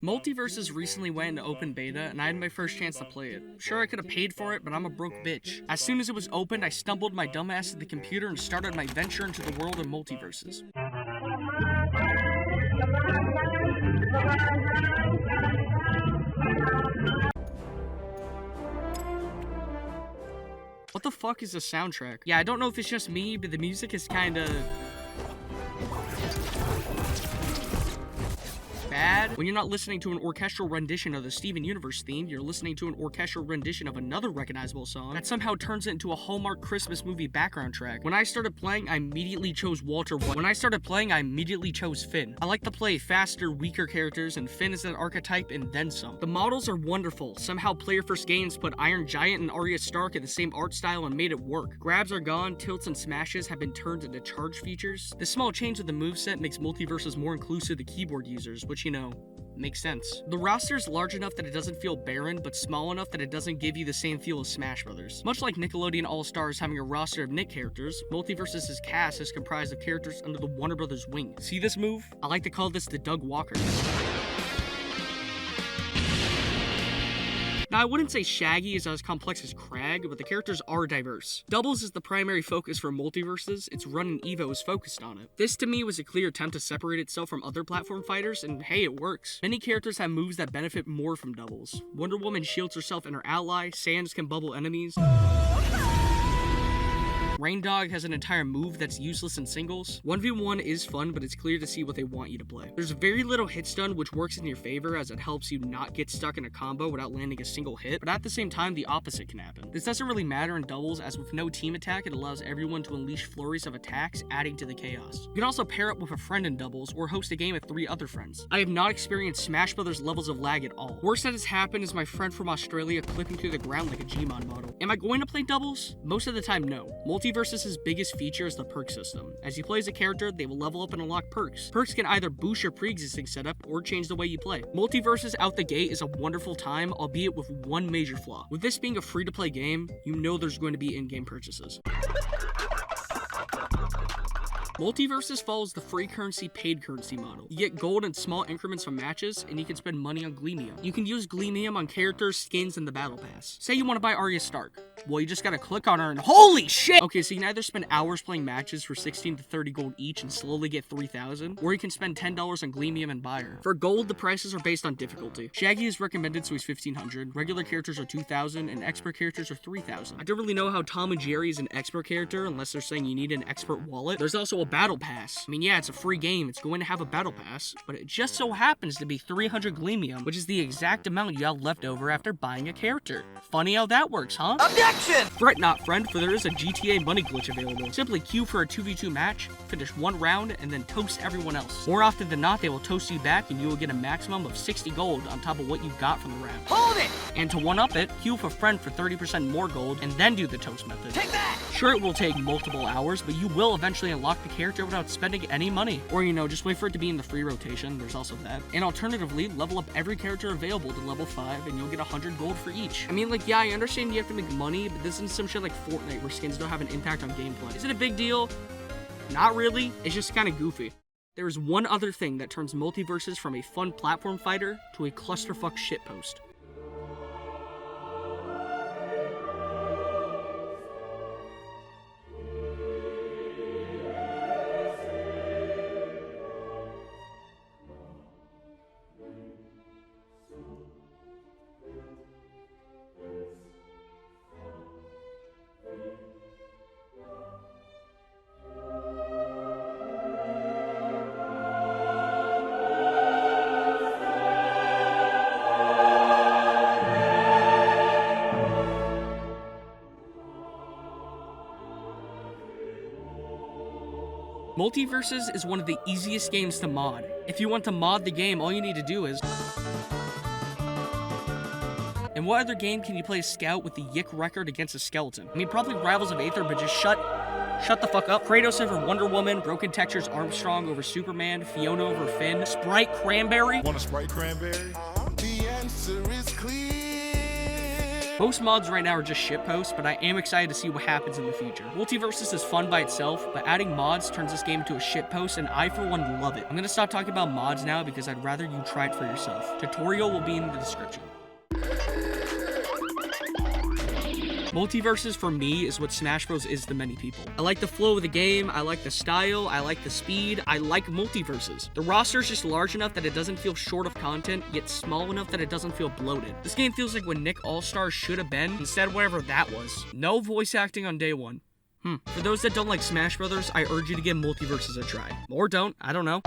MultiVersus recently went into open beta, and I had my first chance to play it. Sure, I could have paid for it, but I'm a broke bitch. As soon as it was opened, I stumbled my dumbass to the computer and started my venture into the world of MultiVersus. What the fuck is the soundtrack? Yeah, I don't know if it's just me, but the music is kinda bad. When you're not listening to an orchestral rendition of the Steven Universe theme, you're listening to an orchestral rendition of another recognizable song that somehow turns it into a Hallmark Christmas movie background track. When I started playing, I immediately chose Walter White. When I started playing, I immediately chose Finn. I like to play faster, weaker characters, and Finn is that archetype and then some. The models are wonderful. Somehow Player First Games put Iron Giant and Arya Stark in the same art style and made it work. Grabs are gone, tilts and smashes have been turned into charge features. The small change of the moveset makes MultiVersus more inclusive to keyboard users, which, you know, makes sense. The roster is large enough that it doesn't feel barren, but small enough that it doesn't give you the same feel as Smash Brothers. Much like Nickelodeon All-Stars having a roster of Nick characters, MultiVersus' cast is comprised of characters under the Warner Brothers wing. See this move? I like to call this the Doug Walker. Now, I wouldn't say Shaggy is as complex as Crag, but the characters are diverse. Doubles is the primary focus for MultiVersus. Its run in Evo is focused on it. This to me was a clear attempt to separate itself from other platform fighters, and hey, it works. Many characters have moves that benefit more from doubles. Wonder Woman shields herself and her ally, Sans can bubble enemies. Rain Dog has an entire move that's useless in singles. 1v1 is fun, but it's clear to see what they want you to play. There's very little hit stun, which works in your favor as it helps you not get stuck in a combo without landing a single hit, but at the same time, the opposite can happen. This doesn't really matter in doubles, as with no team attack, it allows everyone to unleash flurries of attacks, adding to the chaos. You can also pair up with a friend in doubles, or host a game with 3 other friends. I have not experienced Smash Brothers levels of lag at all. Worst that has happened is my friend from Australia clipping through the ground like a Gmon model. Am I going to play doubles? Most of the time, no. MultiVersus' biggest feature is the perk system. As you play as a character, they will level up and unlock perks. Perks can either boost your pre-existing setup or change the way you play. MultiVersus out the gate is a wonderful time, albeit with one major flaw. With this being a free-to-play game, you know there's going to be in-game purchases. MultiVersus follows the free currency, paid currency model. You get gold in small increments from matches, and you can spend money on Gleamium. You can use Gleamium on characters, skins, and the battle pass. Say you want to buy Arya Stark. Well, you just gotta click on her and holy shit! Okay, so you can either spend hours playing matches for 16 to 30 gold each and slowly get 3,000, or you can spend $10 on Gleamium and buy her. For gold, the prices are based on difficulty. Shaggy is recommended, so he's 1,500. Regular characters are 2,000, and expert characters are 3,000. I don't really know how Tom and Jerry is an expert character unless they're saying you need an expert wallet. There's also a battle pass. I mean, yeah, it's a free game. It's going to have a battle pass, but it just so happens to be 300 Gleamium, which is the exact amount you have left over after buying a character. Funny how that works, huh? Objection! Fret not, friend, for there is a GTA money glitch available. Simply queue for a 2v2 match, finish one round, and then toast everyone else. More often than not, they will toast you back, and you will get a maximum of 60 gold on top of what you got from the round. Hold it! And to one-up it, queue with a friend for 30% more gold, and then do the toast method. Take that! Sure, it will take multiple hours, but you will eventually unlock the character without spending any money. Or, you know, just wait for it to be in the free rotation. There's also that. And alternatively, level up every character available to level 5, and you'll get 100 gold for each. I mean, like, yeah, I understand you have to make money, but this isn't some shit like Fortnite where skins don't have an impact on gameplay. Is it a big deal? Not really. It's just kind of goofy. There is one other thing that turns MultiVersus from a fun platform fighter to a clusterfuck shitpost. MultiVersus is one of the easiest games to mod. If you want to mod the game, all you need to do is... In what other game can you play a scout with the Yick record against a skeleton? I mean, probably Rivals of Aether, but just shut the fuck up. Kratos over Wonder Woman, Broken Textures Armstrong over Superman, Fiona over Finn, Sprite Cranberry. Want a Sprite Cranberry? The answer is clear. Most mods right now are just shitposts, but I am excited to see what happens in the future. MultiVersus is fun by itself, but adding mods turns this game into a shitpost, and I, for one, love it. I'm gonna stop talking about mods now because I'd rather you try it for yourself. Tutorial will be in the description. MultiVersus for me is what Smash Bros is to many people. I like the flow of the game, I like the style, I like the speed, I like MultiVersus. The roster is just large enough that it doesn't feel short of content, yet small enough that it doesn't feel bloated. This game feels like when Nick All-Star should have been, instead of whatever that was. No voice acting on day one. For those that don't like Smash Brothers, I urge you to give MultiVersus a try. Or don't, I don't know.